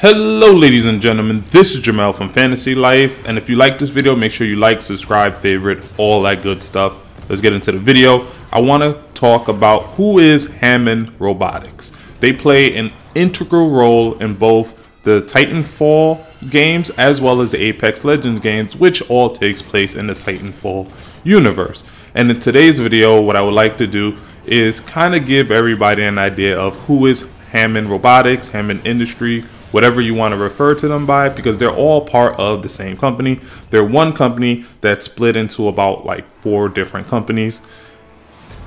Hello ladies and gentlemen, this is Jamel from Fantasy Life, and if you like this video, make sure you like, subscribe, favorite, all that good stuff. Let's get into the video. I want to talk about who is Hammond Robotics. They play an integral role in both the Titanfall games as well as the Apex Legends games, which all takes place in the Titanfall universe. And in today's video, what I would like to do is kind of give everybody an idea of who is Hammond Robotics, Hammond Industry, whatever you want to refer to them by, because they're all part of the same company. They're one company that's split into about like 4 different companies.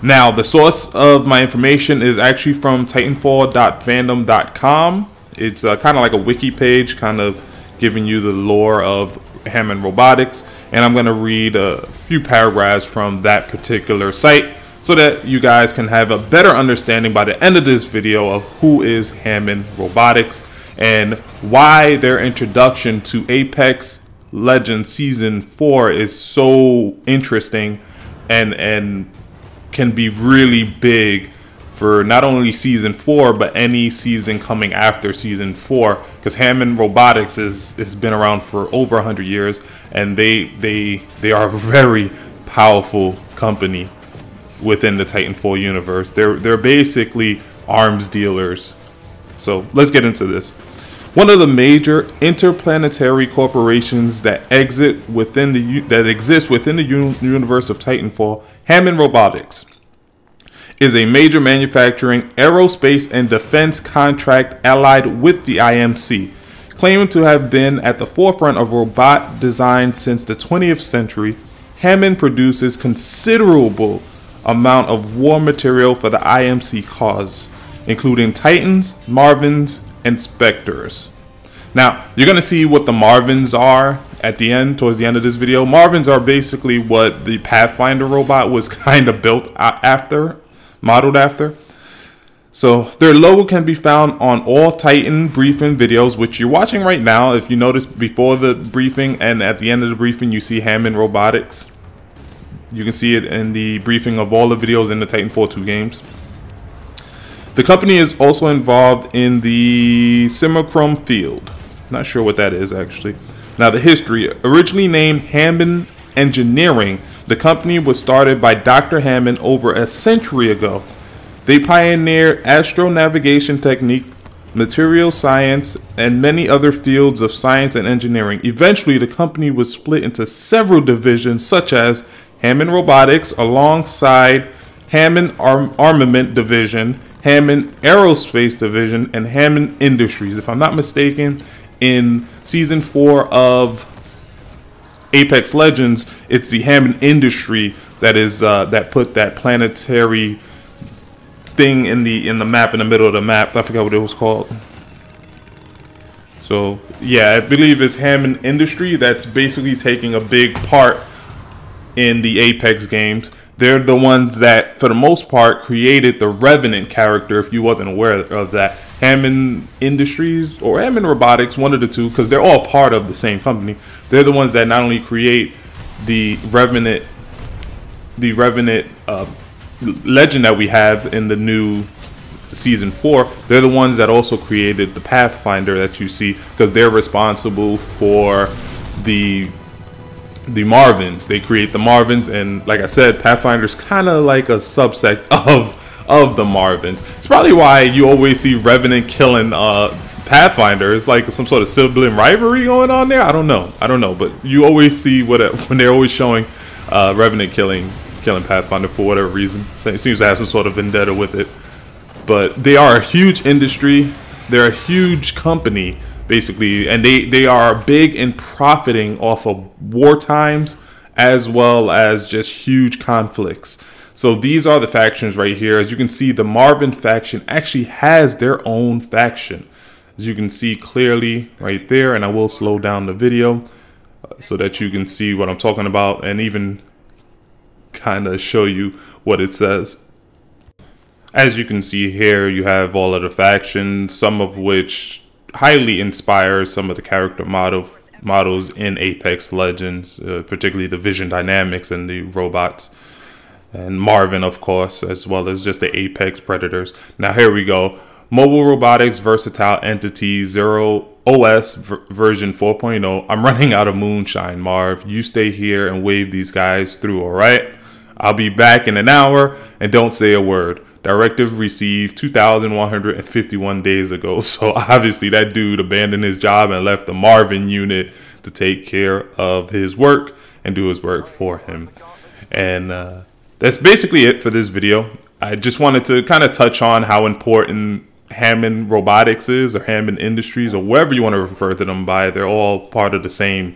Now, the source of my information is actually from titanfall.fandom.com. It's kind of like a wiki page, kind of giving you the lore of Hammond Robotics. And I'm going to read a few paragraphs from that particular site so that you guys can have a better understanding by the end of this video of who is Hammond Robotics and why their introduction to Apex Legends Season 4 is so interesting and can be really big for not only Season 4 but any season coming after Season 4, because Hammond Robotics has been around for over 100 years and they are a very powerful company within the Titanfall universe. They're basically arms dealers. So let's get into this. One of the major interplanetary corporations that exist within the universe of Titanfall, Hammond Robotics, is a major manufacturing, aerospace, and defense contract allied with the IMC, claiming to have been at the forefront of robot design since the 20th century. Hammond produces considerable amount of war material for the IMC cause, including Titans, Marvins, and Spectres. Now, you're going to see what the Marvins are at the end, towards the end of this video. Marvins are basically what the Pathfinder robot was kind of built after, modeled after. So their logo can be found on all Titan briefing videos, which you're watching right now. If you notice, before the briefing and at the end of the briefing, you see Hammond Robotics. You can see it in the briefing of all the videos in the Titanfall 2 games. The company is also involved in the Simulacrum field. Not sure what that is actually. Now, the history. Originally named Hammond Engineering, the company was started by Dr. Hammond over a century ago. They pioneered astronavigation technique, material science, and many other fields of science and engineering. Eventually, the company was split into several divisions, such as Hammond Robotics, alongside Hammond Armament Division, Hammond Aerospace Division, and Hammond Industries. If I'm not mistaken, in Season 4 of Apex Legends, it's the Hammond Industry that is that put that planetary thing in the map, in the middle of the map. I forgot what it was called. So yeah, I believe it's Hammond Industry that's basically taking a big part in the Apex games. They're the ones that, for the most part, created the Revenant character, if you wasn't aware of that. Hammond Industries or Hammond Robotics, one of the two, because they're all part of the same company. They're the ones that not only create the Revenant legend that we have in the new Season 4, they're the ones that also created the Pathfinder that you see, because they're responsible for the Marvins. They create the Marvins, and like I said, Pathfinder's kind of like a subset of the Marvins. It's probably why you always see Revenant killing Pathfinder. It's like some sort of sibling rivalry going on there. I don't know, but you always see when they're always showing Revenant killing Pathfinder for whatever reason. So it seems to have some sort of vendetta with it. But they are a huge industry. They're a huge company, basically, and they are big in profiting off of war times as well as just huge conflicts. So these are the factions right here. As you can see, the Marvin faction actually has their own faction, as you can see clearly right there. And I will slow down the video so that you can see what I'm talking about and even kind of show you what it says. As you can see here, you have all of the factions, some of which highly inspires some of the character models in Apex Legends, particularly the vision dynamics and the robots, and Marvin, of course, as well as just the Apex Predators. Now here we go. Mobile Robotics Versatile Entity 0 OS version 4.0. I'm running out of moonshine, Marv. You stay here and wave these guys through, all right? I'll be back in an hour, and don't say a word. Directive received 2,151 days ago. So obviously that dude abandoned his job and left the Marvin unit to take care of his work and do his work for him. And that's basically it for this video. I just wanted to kind of touch on how important Hammond Robotics is, or Hammond Industries, or whatever you want to refer to them by. They're all part of the same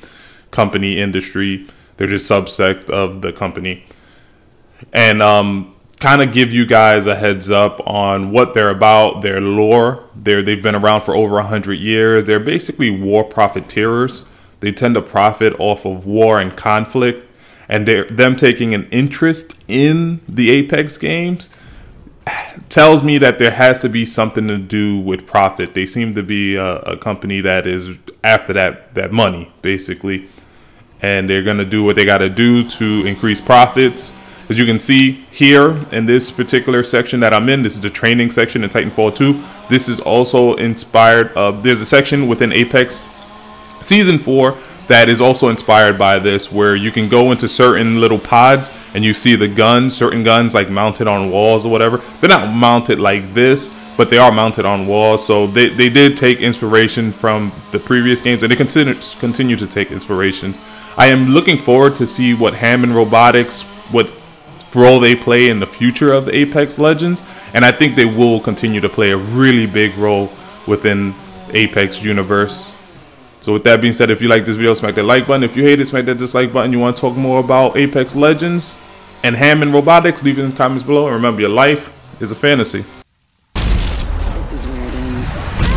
company industry. They're just subsect of the company. And kind of give you guys a heads up on what they're about, their lore. They've been around for over 100 years. They're basically war profiteers. They tend to profit off of war and conflict, and them taking an interest in the Apex games tells me that there has to be something to do with profit. They seem to be a company that is after that money, basically, and they're going to do what they got to do to increase profits. As you can see here in this particular section that I'm in, this is the training section in Titanfall 2. This is also inspired there's a section within Apex Season 4 that is also inspired by this, where you can go into certain little pods and you see the guns, certain guns like mounted on walls or whatever. They're not mounted like this, but they are mounted on walls. So they did take inspiration from the previous games, and they continue to take inspirations. I am looking forward to see what Hammond Robotics, what role they play in the future of the Apex Legends, and I think they will continue to play a really big role within the Apex universe. So with that being said, if you like this video, smack that like button. If you hate it, smack that dislike button. You want to talk more about Apex Legends and Hammond Robotics, leave it in the comments below. And remember, your life is a fantasy. This is where it ends.